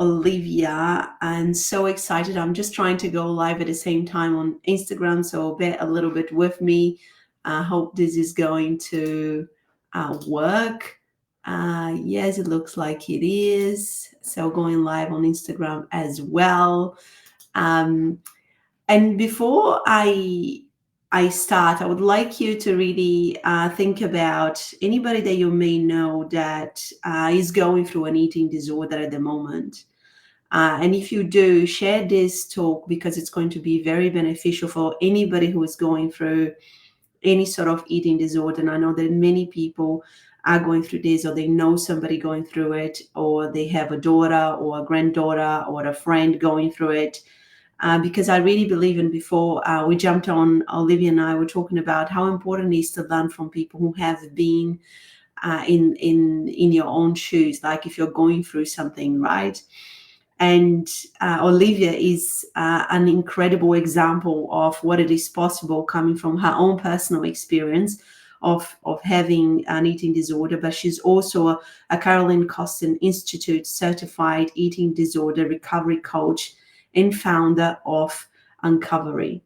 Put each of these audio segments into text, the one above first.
Olivia. I'm so excited. I'm just trying to go live at the same time on Instagram, so bear a little bit with me. I hope this is going to work. Yes, it looks like it is. So going live on Instagram as well. Um, and before I start, I would like you to really think about anybody that you may know that is going through an eating disorder at the moment. And if you do, share this talk because it's going to be very beneficial for anybody who is going through any sort of eating disorder. And I know that many people are going through this, or they know somebody going through it, or they have a daughter or a granddaughter or a friend going through it. Because I really believe in, before we jumped on, Olivia and I were talking about how important it is to learn from people who have been in your own shoes, like if you're going through something, right? And Olivia is an incredible example of what it is possible, coming from her own personal experience of having an eating disorder. But she's also a Caroline Costin Institute certified eating disorder recovery coach and founder of 𝗕𝗢𝗢𝗞.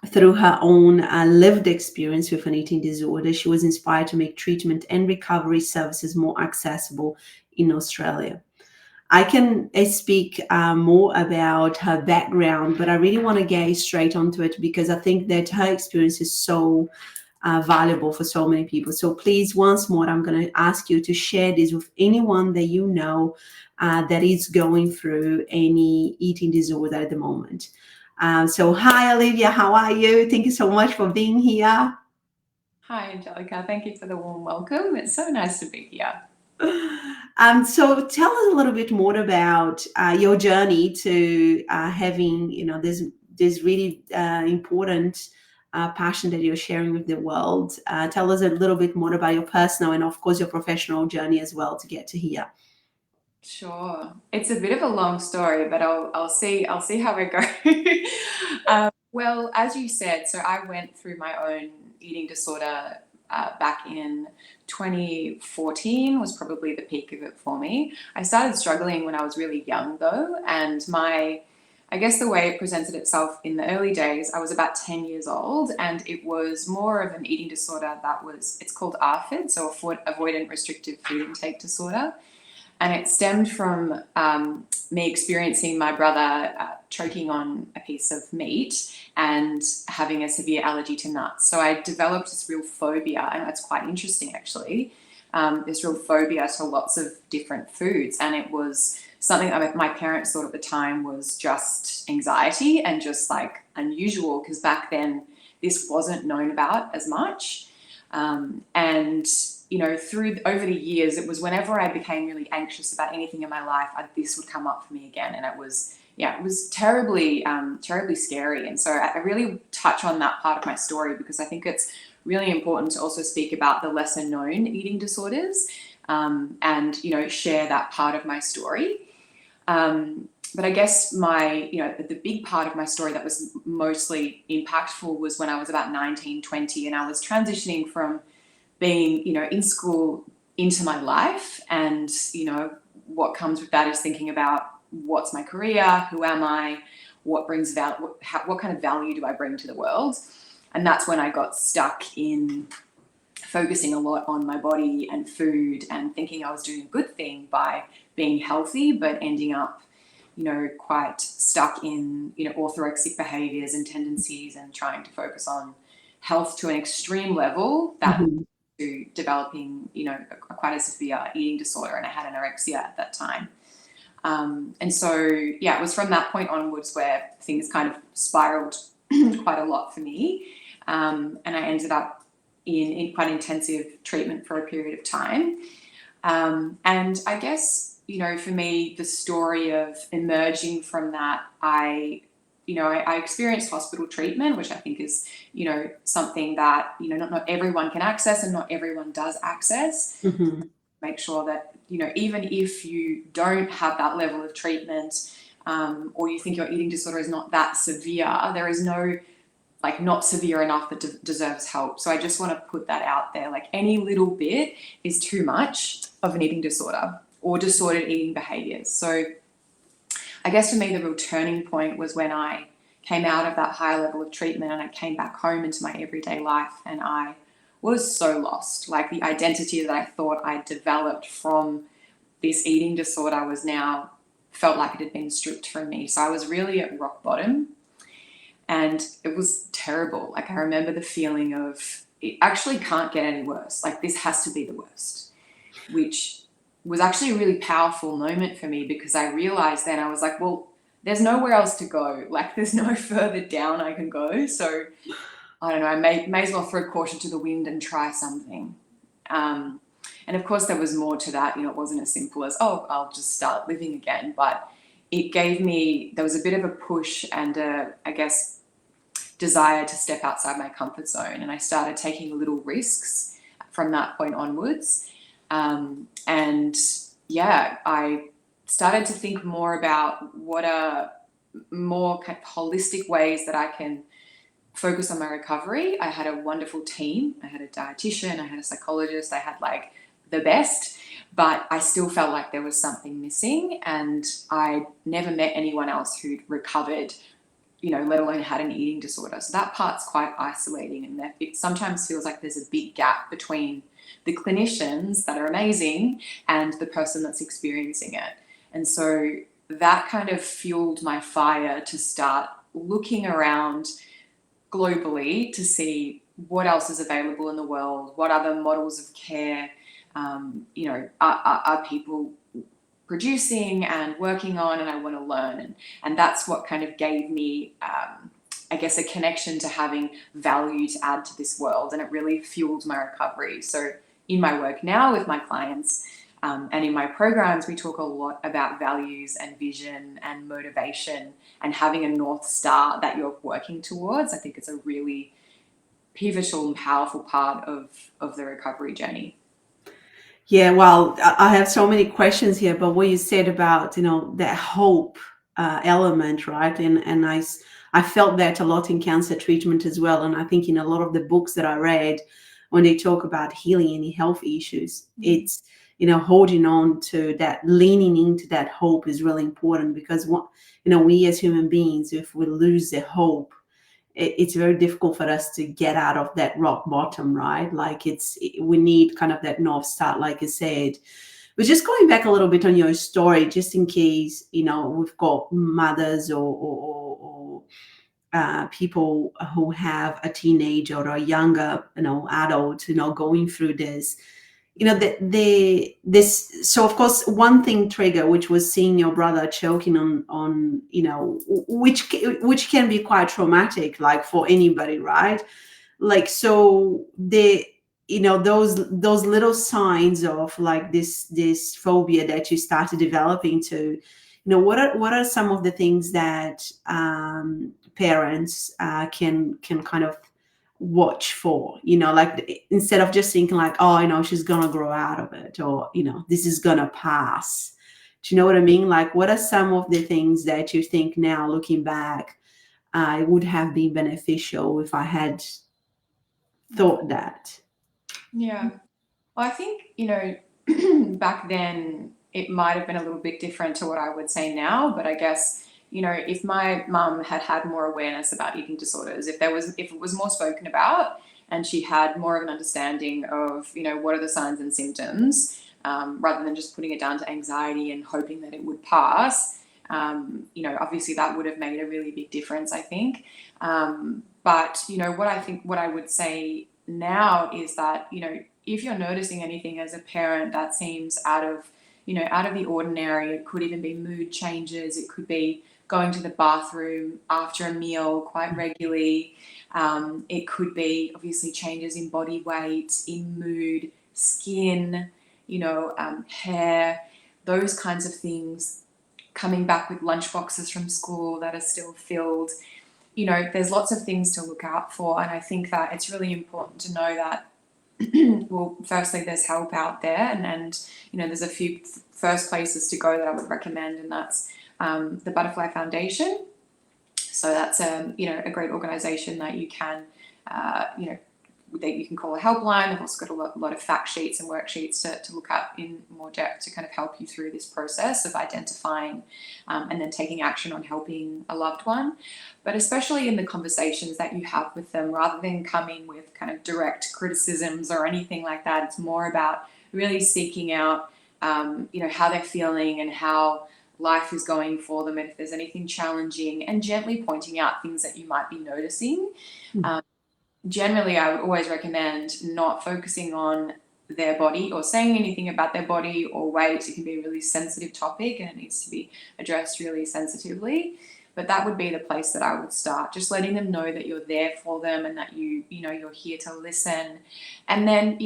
Through her own lived experience with an eating disorder, she was inspired to make treatment and recovery services more accessible in Australia. I can speak more about her background, but I really want to get straight onto it because I think that her experience is so valuable for so many people. So please, once more, I'm going to ask you to share this with anyone that you know that is going through any eating disorder at the moment. So hi, Olivia, how are you? Thank you so much for being here. Hi, 𝗕𝗢𝗢𝗢. Thank you for the warm welcome. It's so nice to be here. So tell us a little bit more about your journey to having, this really important passion that you're sharing with the world. Tell us a little bit more about your personal and, of course, your professional journey as well to get to here. Sure. It's a bit of a long story, but I'll see how it goes. Well, as you said, so I went through my own eating disorder back in 2014 was probably the peak of it for me. I started struggling when I was really young though, and I guess the way it presented itself in the early days, I was about 10 years old, and it was more of an eating disorder it's called ARFID, so avoidant restrictive food intake disorder. And it stemmed from me experiencing my brother choking on a piece of meat and having a severe allergy to nuts. So I developed this real phobia, and it's quite interesting actually, this real phobia to lots of different foods. And it was something that my parents thought at the time was just anxiety and just like unusual, because back then this wasn't known about as much. And over the years, it was whenever I became really anxious about anything in my life, this would come up for me again, and it was terribly scary. And so I really touch on that part of my story because I think it's really important to also speak about the lesser known eating disorders, and share that part of my story. But I guess the big part of my story that was mostly impactful was when I was about 19, 20, and I was transitioning from being, in school into my life. And, what comes with that is thinking about what's my career, who am I, what brings value, what kind of value do I bring to the world? And that's when I got stuck in focusing a lot on my body and food and thinking I was doing a good thing by being healthy, but ending up quite stuck in, orthorexic behaviors and tendencies, and trying to focus on health to an extreme level that to developing, quite a severe eating disorder. And I had anorexia at that time. And so, it was from that point onwards where things kind of spiraled quite a lot for me. And I ended up in quite intensive treatment for a period of time. And I guess, for me, the story of emerging from that, I experienced hospital treatment, which I think is, something that, not everyone can access and not everyone does access. Mm-hmm. Make sure that, even if you don't have that level of treatment, or you think your eating disorder is not that severe, there is no, not severe enough that deserves help. So I just want to put that out there. Any little bit is too much of an eating disorder or disordered eating behaviors. So I guess for me, the real turning point was when I came out of that higher level of treatment and I came back home into my everyday life, and I was so lost. Like, the identity that I thought I developed from this eating disorder was now felt like it had been stripped from me. So I was really at rock bottom, and it was terrible. Like, I remember the feeling of, it actually can't get any worse. Like, this has to be the worst, which was actually a really powerful moment for me, because I realized then, I was like, well, there's nowhere else to go. Like, there's no further down I can go. So I don't know, I may as well throw caution to the wind and try something. And of course, there was more to that. You know, it wasn't as simple as, oh, I'll just start living again. But it gave me, there was a bit of a push and I guess, desire to step outside my comfort zone. And I started taking little risks from that point onwards. And yeah, I started to think more about what are more kind of holistic ways that I can focus on my recovery. I had a wonderful team. I had a dietitian, I had a psychologist, I had like the best, but I still felt like there was something missing, and I never met anyone else who'd recovered, you know, let alone had an eating disorder. So that part's quite isolating, and that it sometimes feels like there's a big gap between the clinicians that are amazing and the person that's experiencing it. And so that kind of fueled my fire to start looking around globally to see what else is available in the world, what other models of care, you know, are people producing and working on, and I want to learn. And that's what kind of gave me, I guess, a connection to having value to add to this world. And it really fueled my recovery. So in my work now with my clients, and in my programs, we talk a lot about values and vision and motivation and having a North Star that you're working towards. I think it's a really pivotal and powerful part of the recovery journey. Yeah, well, I have so many questions here, but what you said about, you know, that hope element, right? And I felt that a lot in cancer treatment as well. And I think in a lot of the books that I read, when they talk about healing any health issues, it's, you know, holding on to that, leaning into that hope is really important, because, you know, we as human beings, if we lose the hope, it's very difficult for us to get out of that rock bottom, right? Like, we need kind of that North Star, like you said. But just going back a little bit on your story, just in case, you know, we've got mothers or people who have a teenager or a younger, you know, adult, you know, going through this. You know, so of course, one thing trigger, which was seeing your brother choking on, you know, which can be quite traumatic, like, for anybody, right? Like, so you know, those little signs of like this phobia that you started developing to, you know, what are some of the things that parents can kind of watch for, you know, like, instead of just thinking like, oh, you know, she's gonna grow out of it, or, you know, this is gonna pass. Do you know what I mean? Like, what are some of the things that you think now, looking back, it would have been beneficial if I had thought that? Yeah. Well, I think, you know, back then it might have been a little bit different to what I would say now, but I guess, you know, if my mum had had more awareness about eating disorders, if it was more spoken about, and she had more of an understanding of, you know, what are the signs and symptoms, rather than just putting it down to anxiety and hoping that it would pass, you know, obviously that would have made a really big difference, I think. But, you know, what I would say now is that, you know, if you're noticing anything as a parent that seems out of the ordinary, it could even be mood changes, it could be going to the bathroom after a meal quite regularly, it could be obviously changes in body weight, in mood, skin, you know, hair, those kinds of things, coming back with lunch boxes from school that are still filled. You know, there's lots of things to look out for, and I think that it's really important to know that, well, firstly, there's help out there, and you know, there's a few first places to go that I would recommend, and that's the Butterfly Foundation. So that's you know, a great organization that you can you know, that you can call a helpline. They've also got a lot of fact sheets and worksheets to look at in more depth to kind of help you through this process of identifying and then taking action on helping a loved one. But especially in the conversations that you have with them, rather than coming with kind of direct criticisms or anything like that, it's more about really seeking out, how they're feeling and how life is going for them, and if there's anything challenging, and gently pointing out things that you might be noticing. Generally, I would always recommend not focusing on their body or saying anything about their body or weight. It can be a really sensitive topic and it needs to be addressed really sensitively. But that would be the place that I would start, just letting them know that you're there for them and that you're here to listen. And then,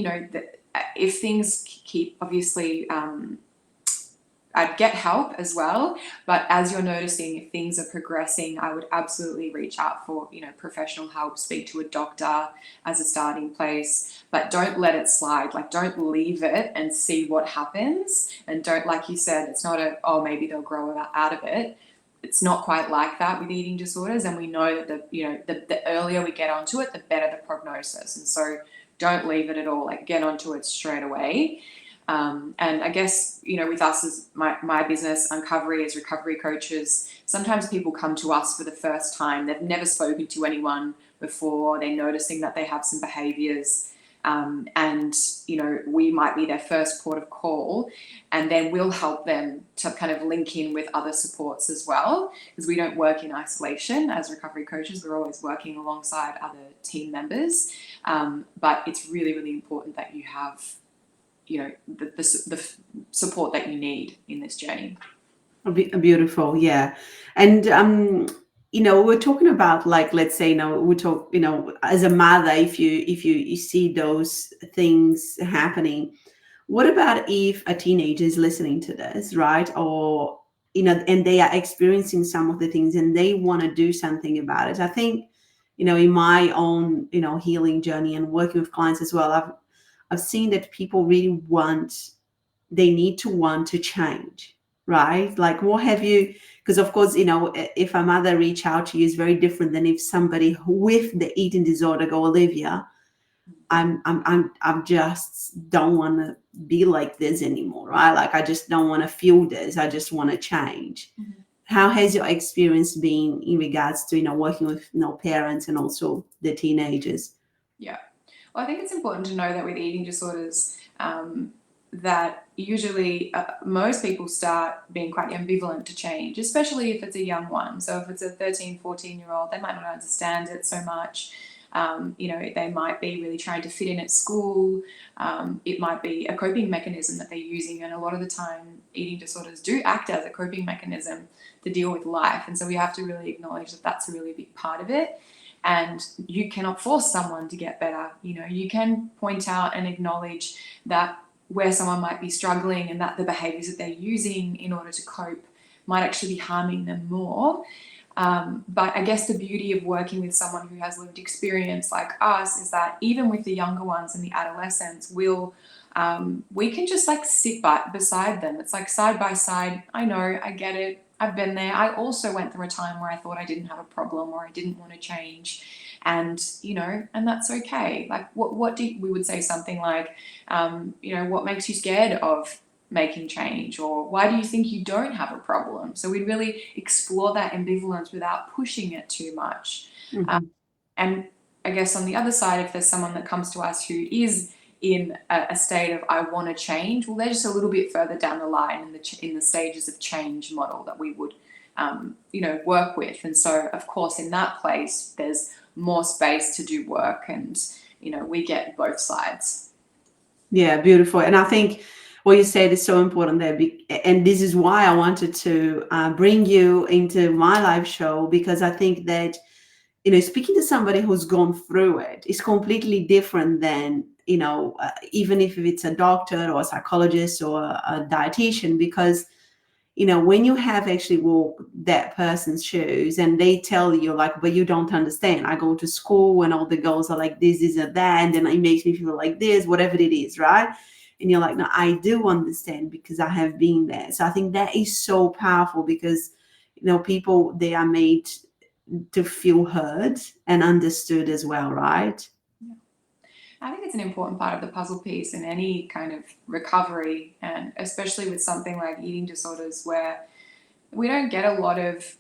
if things keep, obviously, I'd get help as well, but as you're noticing if things are progressing, I would absolutely reach out for, professional help, speak to a doctor as a starting place, but don't let it slide. Like, don't leave it and see what happens. And don't, like you said, it's not maybe they'll grow out of it. It's not quite like that with eating disorders. And we know that the earlier we get onto it, the better the prognosis. And so don't leave it at all, like get onto it straight away. And I guess, with us as my business, 𝗕𝗢𝗢𝗢𝗓, as recovery coaches, sometimes people come to us for the first time. They've never spoken to anyone before. They're noticing that they have some behaviors. And we might be their first port of call, and then we'll help them to kind of link in with other supports as well, because we don't work in isolation as recovery coaches. We're always working alongside other team members. But it's really, really important that you have the support that you need in this journey. Beautiful, yeah. And we're talking about, like, let's say, we talk, as a mother, if you see those things happening, what about if a teenager is listening to this, right? Or and they are experiencing some of the things and they want to do something about it. I think, in my own healing journey and working with clients as well, I've seen that people really they need to want to change, right? Like, what have you, because of course, if a mother reach out to you is very different than if somebody with the eating disorder go, Olivia, I'm just don't want to be like this anymore, right? Like, I just don't want to feel this. I just want to change. Mm-hmm. How has your experience been in regards to, working with parents and also the teenagers? Yeah. Well, I think it's important to know that with eating disorders, that usually most people start being quite ambivalent to change, especially if it's a young one. So if it's a 13, 14-year-old, they might not understand it so much. They might be really trying to fit in at school. It might be a coping mechanism that they're using. And a lot of the time, eating disorders do act as a coping mechanism to deal with life. And so we have to really acknowledge that that's a really big part of it. And you cannot force someone to get better. You can point out and acknowledge that where someone might be struggling and that the behaviors that they're using in order to cope might actually be harming them more. But I guess the beauty of working with someone who has lived experience like us is that even with the younger ones and the adolescents, we can just like sit beside them. It's like side by side. I know, I get it. I've been there. I also went through a time where I thought I didn't have a problem or I didn't want to change. And, and that's okay. Like, we would say something like, what makes you scared of making change? Or why do you think you don't have a problem? So we'd really explore that ambivalence without pushing it too much. Mm-hmm. And I guess on the other side, if there's someone that comes to us who is in a state of I want to change, well, they're just a little bit further down the line in the stages of change model that we would work with. And so of course in that place there's more space to do work, and we get both sides. Yeah, beautiful. And I think what you said is so important there, and this is why I wanted to bring you into my live show, because I think that speaking to somebody who's gone through it is completely different than even if it's a doctor or a psychologist or a dietitian, because when you have actually walked that person's shoes and they tell you like, but you don't understand, I go to school and all the girls are like this and that, and then it makes me feel like this, whatever it is, right? And you're like, no, I do understand because I have been there. So I think that is so powerful, because people, they are made to feel heard and understood as well, right? I think it's an important part of the puzzle piece in any kind of recovery, and especially with something like eating disorders, where we don't get a lot of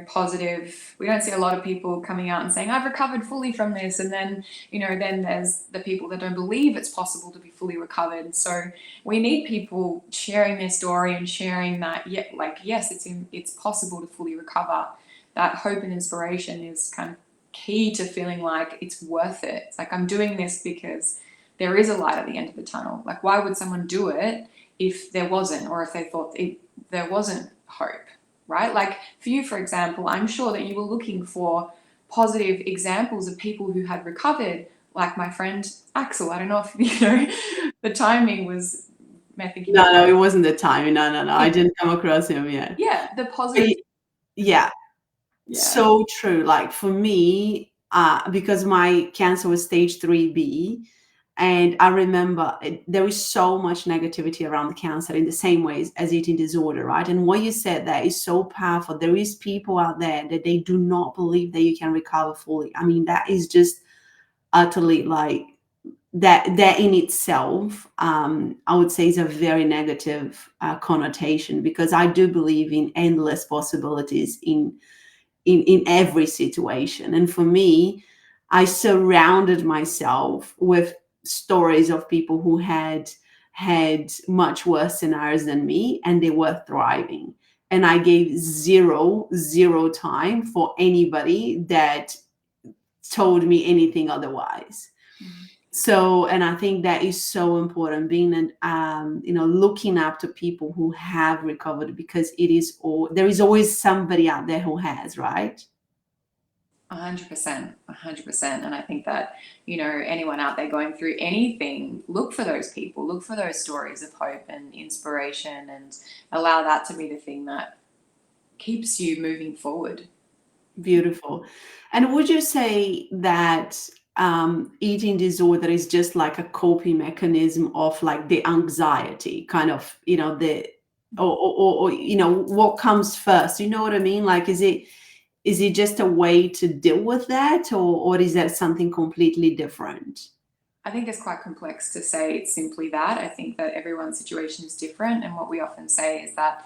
positive, we don't see a lot of people coming out and saying, I've recovered fully from this. And then, then there's the people that don't believe it's possible to be fully recovered. So we need people sharing their story and sharing that, yes, it's possible to fully recover. That hope and inspiration is kind of key to feeling like it's worth it. It's like, I'm doing this because there is a light at the end of the tunnel. Like, why would someone do it if there wasn't, or if they thought there wasn't hope? Right? Like for you, for example, I'm sure that you were looking for positive examples of people who had recovered, like my friend Axel. I don't know if the timing was. No, it wasn't the timing. No. I didn't come across him yet. Yeah, the positive. Yeah. So true. Like for me, because my cancer was stage 3B, and I remember there is so much negativity around the cancer in the same ways as eating disorder, right? And what you said there is so powerful. There is people out there that they do not believe that you can recover fully. I mean, that is just utterly like that in itself, I would say, is a very negative connotation, because I do believe in endless possibilities in every situation. And for me, I surrounded myself with stories of people who had much worse scenarios than me, and they were thriving. And I gave zero time for anybody that told me anything otherwise. So, and I think that is so important, being looking up to people who have recovered, because there is always somebody out there who has, right? 100%. And I think that, anyone out there going through anything, look for those people, look for those stories of hope and inspiration, and allow that to be the thing that keeps you moving forward. Beautiful. And would you say that eating disorder is just like a coping mechanism of like the anxiety kind of, or what comes first? You know what I mean? Like, is it just a way to deal with that, or is that something completely different? I think it's quite complex to say it's simply that. I think that everyone's situation is different, and what we often say is that,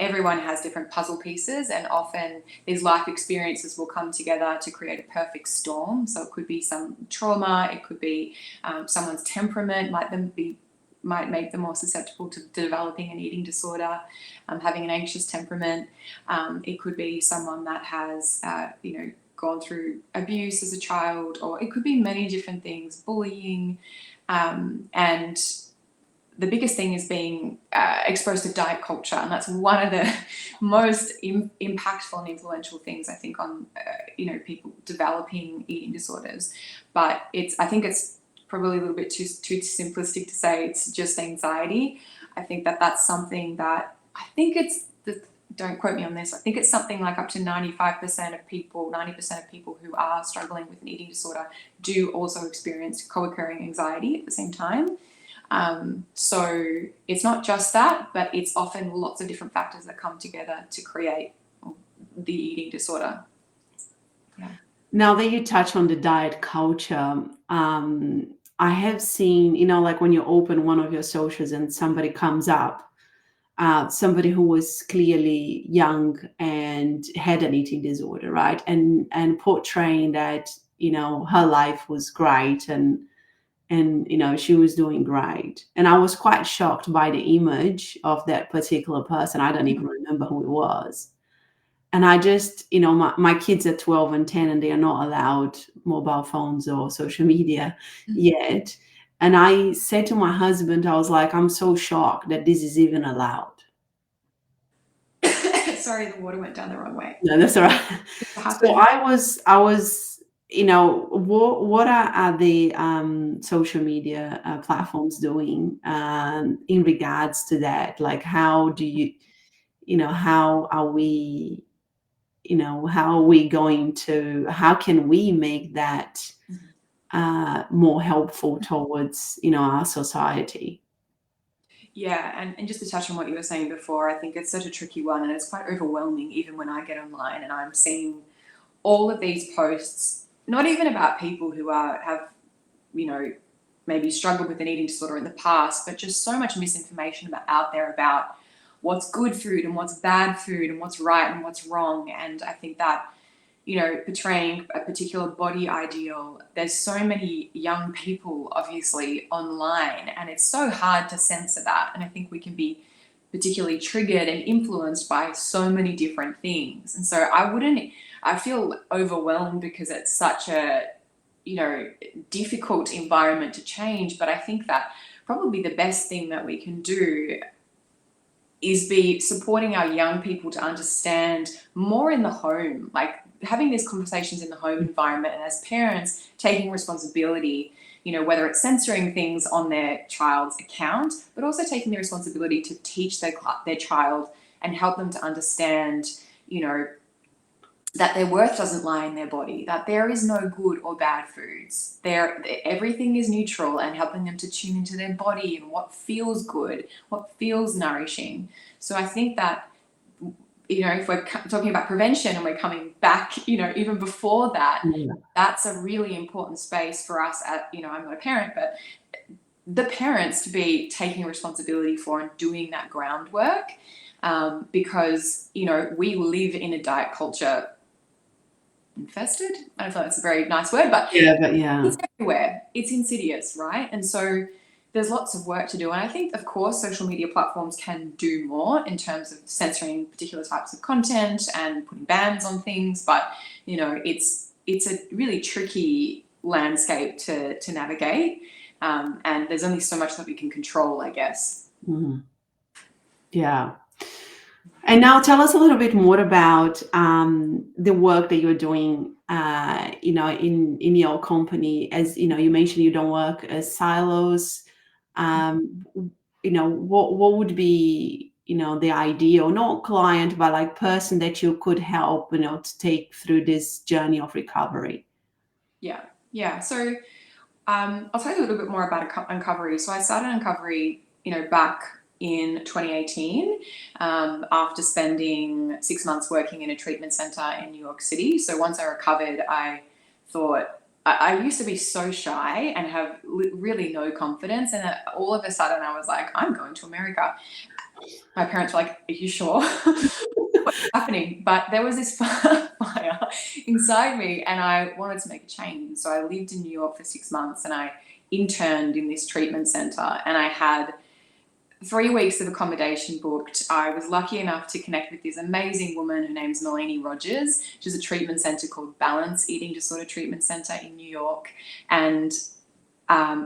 everyone has different puzzle pieces, and often these life experiences will come together to create a perfect storm. So it could be some trauma, it could be someone's temperament might make them more susceptible to developing an eating disorder, having an anxious temperament. It could be someone that has, gone through abuse as a child, or it could be many different things, bullying, and the biggest thing is being exposed to diet culture, and that's one of the most impactful and influential things, I think, on people developing eating disorders. But I think it's probably a little bit too simplistic to say it's just anxiety. I think that that's something that don't quote me on this, I think it's something like up to 90% of people who are struggling with an eating disorder do also experience co-occurring anxiety at the same time. So it's not just that, but it's often lots of different factors that come together to create the eating disorder. Yeah. Now that you touch on the diet culture, I have seen, like when you open one of your socials and somebody comes up, somebody who was clearly young and had an eating disorder, right? And portraying that, her life was great, and she was doing great. And I was quite shocked by the image of that particular person. I don't even remember who it was. And I just, my kids are 12 and 10, and they are not allowed mobile phones or social media yet. And I said to my husband, I was like, I'm so shocked that this is even allowed. Sorry, the water went down the wrong way. No, that's all right. So I was, what are the social media platforms doing in regards to that? Like, how do you, how are we, how can we make that more helpful towards, our society? Yeah, and just to touch on what you were saying before, I think it's such a tricky one, and it's quite overwhelming even when I get online and I'm seeing all of these posts not even about people who have, you know, maybe struggled with an eating disorder in the past, but just so much misinformation out there about what's good food and what's bad food and what's right and what's wrong. And I think that, you know, portraying a particular body ideal, there's so many young people obviously online, and it's so hard to censor that. And I think we can be particularly triggered and influenced by so many different things. And so I feel overwhelmed because it's such a, you know, difficult environment to change. But I think that probably the best thing that we can do is be supporting our young people to understand more in the home, like having these conversations in the home environment, and as parents taking responsibility, you know, whether it's censoring things on their child's account, but also taking the responsibility to teach their child and help them to understand, you know, that their worth doesn't lie in their body, that there is no good or bad foods. Everything is neutral, and helping them to tune into their body and what feels good, what feels nourishing. So I think that, you know, if we're talking about prevention and we're coming back, you know, even before that, that's a really important space for us you know, I'm not a parent, but the parents to be taking responsibility for and doing that groundwork, because, you know, we live in a diet culture infested. I don't know if that's a very nice word, but it's everywhere. It's insidious, right? And so there's lots of work to do. And I think, of course, social media platforms can do more in terms of censoring particular types of content and putting bans on things. But, you know, it's a really tricky landscape to navigate. And there's only so much that we can control, I guess. Mm-hmm. Yeah. And now tell us a little bit more about the work that you're doing, you know, in your company. As you know, you mentioned you don't work as silos. You know, what would be, you know, the ideal, not client, but like person that you could help, you know, to take through this journey of recovery? Yeah. So I'll tell you a little bit more about 𝗕𝗢𝗢𝗓𝗓. So I started 𝗕𝗕𝗓𝗓𝗓, you know, back in 2018, after spending 6 months working in a treatment center in New York City. So once I recovered, I thought, I used to be so shy and have really no confidence. And all of a sudden I was like, I'm going to America. My parents were like, are you sure? What's happening? But there was this fire inside me, and I wanted to make a change. So I lived in New York for 6 months, and I interned in this treatment center, and I had 3 weeks of accommodation booked. I was lucky enough to connect with this amazing woman. Her name's 𝗪𝗓𝗓. She's a treatment center called Balance Eating Disorder Treatment Center in New York. And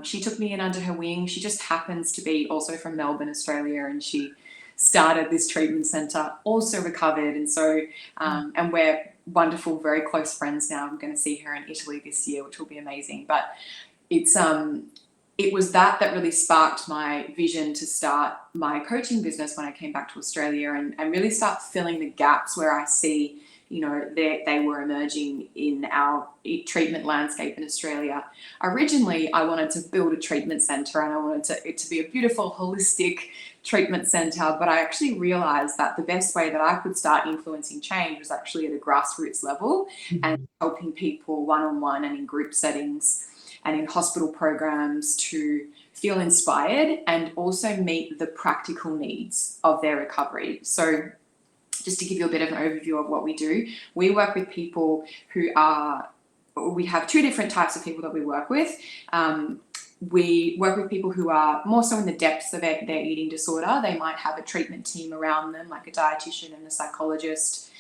she took me in under her wing. She just happens to be also from Melbourne, Australia, and she started this treatment center, also recovered. And so, and we're wonderful, very close friends now. I'm going to see her in Italy this year, which will be amazing. But it was that really sparked my vision to start my coaching business when I came back to Australia, and really start filling the gaps where I see, you know, they were emerging in our treatment landscape in Australia. Originally, I wanted to build a treatment center, and I wanted it to be a beautiful, holistic treatment center, but I actually realized that the best way that I could start influencing change was actually at a grassroots level, and helping people one-on-one and in group settings and in hospital programs to feel inspired and also meet the practical needs of their recovery. So just to give you a bit of an overview of what we do, we work with people we have 2 different types of people that we work with. We work with people who are more so in the depths of their eating disorder. They might have a treatment team around them, like a dietitian and a psychologist,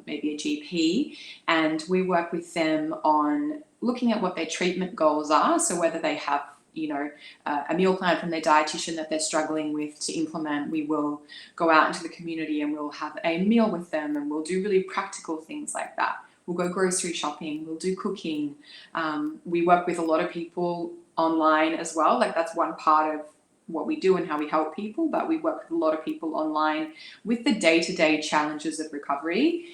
maybe a GP, and we work with them on looking at what their treatment goals are. So whether they have, you know, a meal plan from their dietitian that they're struggling with to implement, we will go out into the community and we'll have a meal with them, and we'll do really practical things like that. We'll go grocery shopping, we'll do cooking. We work with a lot of people online as well. Like, that's one part of what we do and how we help people, but we work with a lot of people online with the day-to-day challenges of recovery.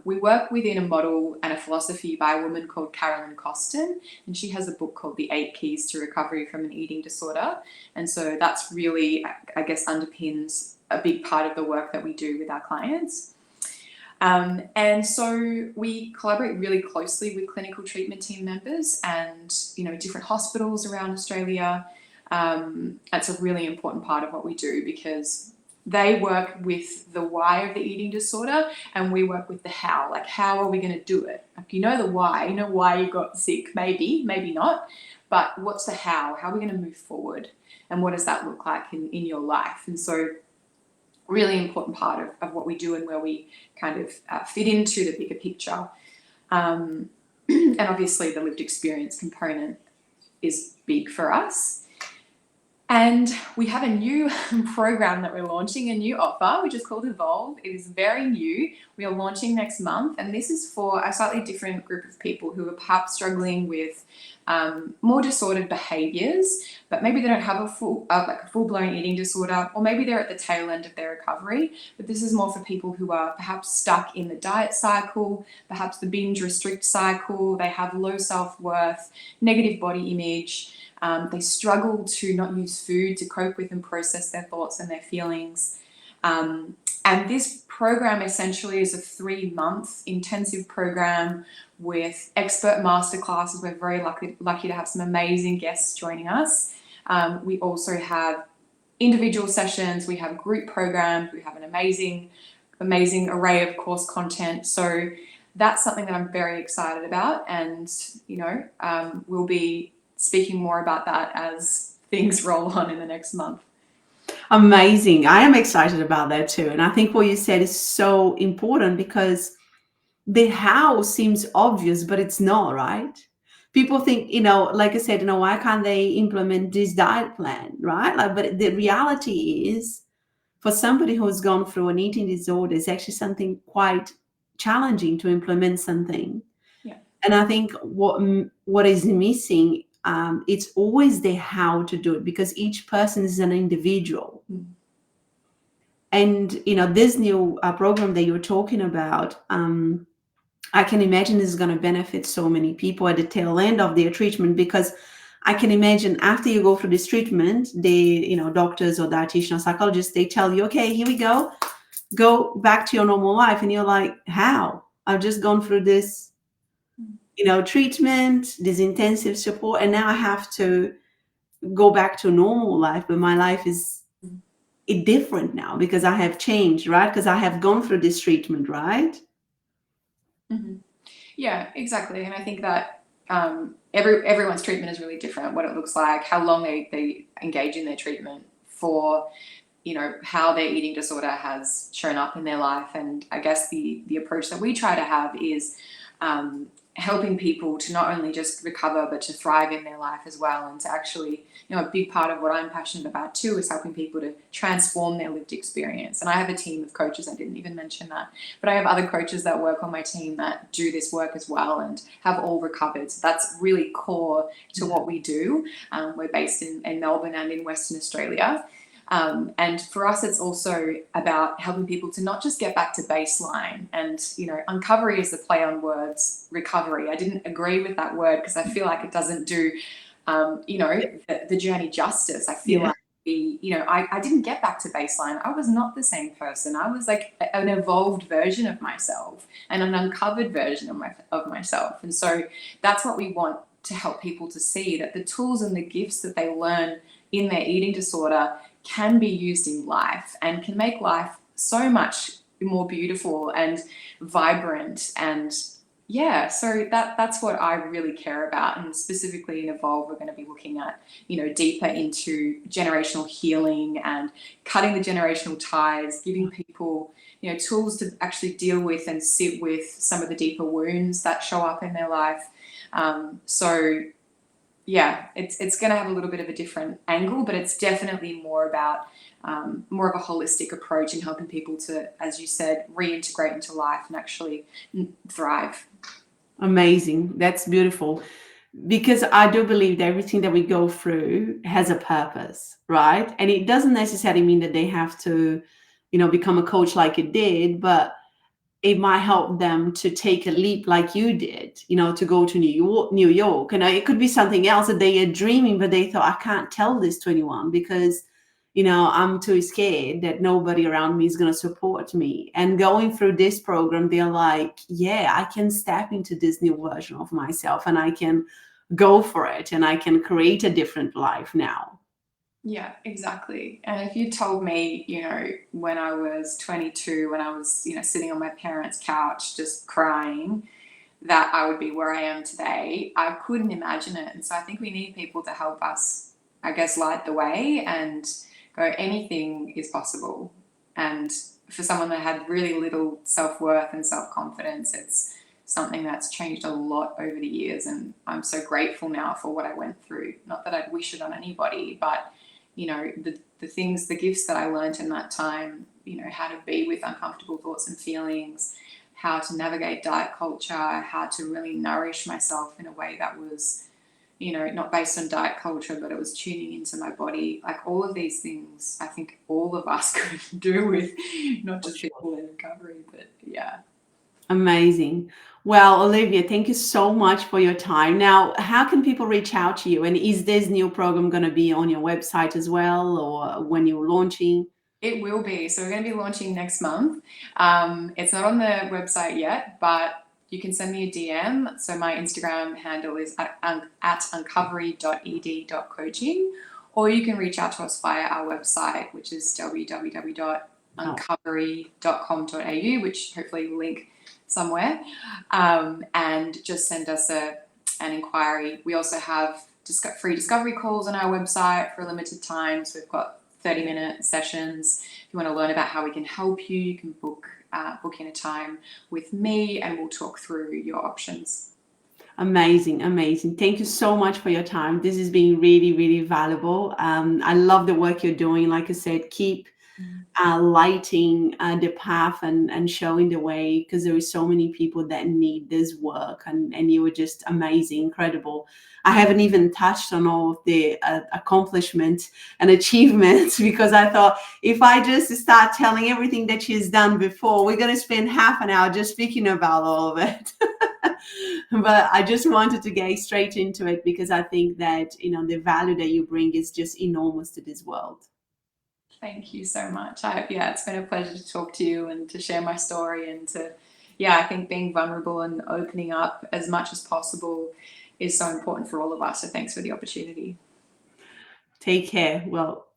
We work within a model and a philosophy by a woman called Carolyn Costin, and she has a book called The 8 Keys to Recovery from an Eating Disorder. And so that's really, I guess, underpins a big part of the work that we do with our clients. And so we collaborate really closely with clinical treatment team members and, different hospitals around Australia. That's a really important part of what we do because they work with the why of the eating disorder and we work with the how. Like, how are we going to do it? Like, the why, why you got sick, maybe not, but what's the how? How are we going to move forward? And what does that look like in your life? And so really important part of what we do and where we kind of fit into the bigger picture. And obviously the lived experience component is big for us. And we have a new program that we're launching, a new offer, which is called Evolve. It is very new. We are launching next month, and this is for a slightly different group of people who are perhaps struggling with more disordered behaviours, but maybe they don't have a full-blown eating disorder, or maybe they're at the tail end of their recovery. But this is more for people who are perhaps stuck in the diet cycle, perhaps the binge restrict cycle. They have low self-worth, negative body image. They struggle to not use food to cope with and process their thoughts and their feelings. And this program essentially is a 3-month intensive program with expert masterclasses. We're very lucky to have some amazing guests joining us. We also have individual sessions, we have group programs, we have an amazing array of course content. So that's something that I'm very excited about, and we'll be speaking more about that as things roll on in the next month. Amazing. I am excited about that too. And I think what you said is so important because the how seems obvious, but it's not, right? People think, like I said, why can't they implement this diet plan, right? But the reality is, for somebody who's gone through an eating disorder, it's actually something quite challenging to implement something. Yeah. And I think what is missing, it's always the how to do it, because each person is an individual. Mm. And this new program that you're talking about, I can imagine is going to benefit so many people at the tail end of their treatment, because I can imagine after you go through this treatment, the doctors or dietitian or psychologists, they tell you, okay, here we go back to your normal life, and you're like, how? I've just gone through this treatment, this intensive support, and now I have to go back to normal life, but my life is different now because I have changed, right? Because I have gone through this treatment, right? Mm-hmm. Yeah, exactly. And I think that everyone's treatment is really different, what it looks like, how long they engage in their treatment for, how their eating disorder has shown up in their life. And I guess the approach that we try to have is helping people to not only just recover, but to thrive in their life as well. And to actually, a big part of what I'm passionate about too is helping people to transform their lived experience. And I have a team of coaches, I didn't even mention that, but I have other coaches that work on my team that do this work as well and have all recovered. So that's really core to what we do. We're based in Melbourne and in Western Australia. And for us, it's also about helping people to not just get back to baseline. And, uncovery is the play on words, recovery. I didn't agree with that word because I feel like it doesn't do, the journey justice. I feel like I didn't get back to baseline. I was not the same person. I was like an evolved version of myself and an uncovered version of myself. And so that's what we want to help people to see, that the tools and the gifts that they learn in their eating disorder can be used in life and can make life so much more beautiful and vibrant. And so that's what I really care about. And specifically in Evolve, we're going to be looking at, deeper into generational healing and cutting the generational ties, giving people, tools to actually deal with and sit with some of the deeper wounds that show up in their life. It's going to have a little bit of a different angle, but it's definitely more about more of a holistic approach in helping people to, as you said, reintegrate into life and actually thrive. Amazing. That's beautiful. Because I do believe that everything that we go through has a purpose, right? And it doesn't necessarily mean that they have to, become a coach like you did, but it might help them to take a leap like you did, to go to New York. And it could be something else that they are dreaming, but they thought, I can't tell this to anyone because, I'm too scared that nobody around me is going to support me. And going through this program, they're like, yeah, I can step into this new version of myself and I can go for it and I can create a different life now. Yeah, exactly. And if you told me, when I was 22, when I was, sitting on my parents' couch just crying, that I would be where I am today, I couldn't imagine it. And so I think we need people to help us, I guess, light the way and go, anything is possible. And for someone that had really little self-worth and self-confidence, it's something that's changed a lot over the years. And I'm so grateful now for what I went through. Not that I'd wish it on anybody, but the gifts that I learned in that time, how to be with uncomfortable thoughts and feelings, how to navigate diet culture, how to really nourish myself in a way that was, not based on diet culture, but it was tuning into my body. Like, all of these things, I think all of us could do with, not just people in recovery, but yeah. Amazing. Well, Olivia, thank you so much for your time. Now, how can people reach out to you? And is this new program going to be on your website as well, or when you're launching? It will be. So we're going to be launching next month. It's not on the website yet, but you can send me a DM. So my Instagram handle is at @𝗪𝗢𝗢.ed.coaching, or you can reach out to us via our website, which is www.𝗪𝗢𝗢𝗢.com.au, which hopefully will link somewhere, and just send us an inquiry. We also have free discovery calls on our website for a limited time. So we've got 30-minute sessions. If you want to learn about how we can help you, you can book in a time with me and we'll talk through your options. Amazing, amazing. Thank you so much for your time. This has been really, really valuable. I love the work you're doing. Like I said, keep lighting the path and showing the way, because there is so many people that need this work, and you were just amazing, incredible. I haven't even touched on all of the accomplishments and achievements because I thought if I just start telling everything that she's done before, we're going to spend half an hour just speaking about all of it. But I just wanted to get straight into it because I think that the value that you bring is just enormous to this world. Thank you so much. It's been a pleasure to talk to you and to share my story, and I think being vulnerable and opening up as much as possible is so important for all of us. So thanks for the opportunity. Take care. Well.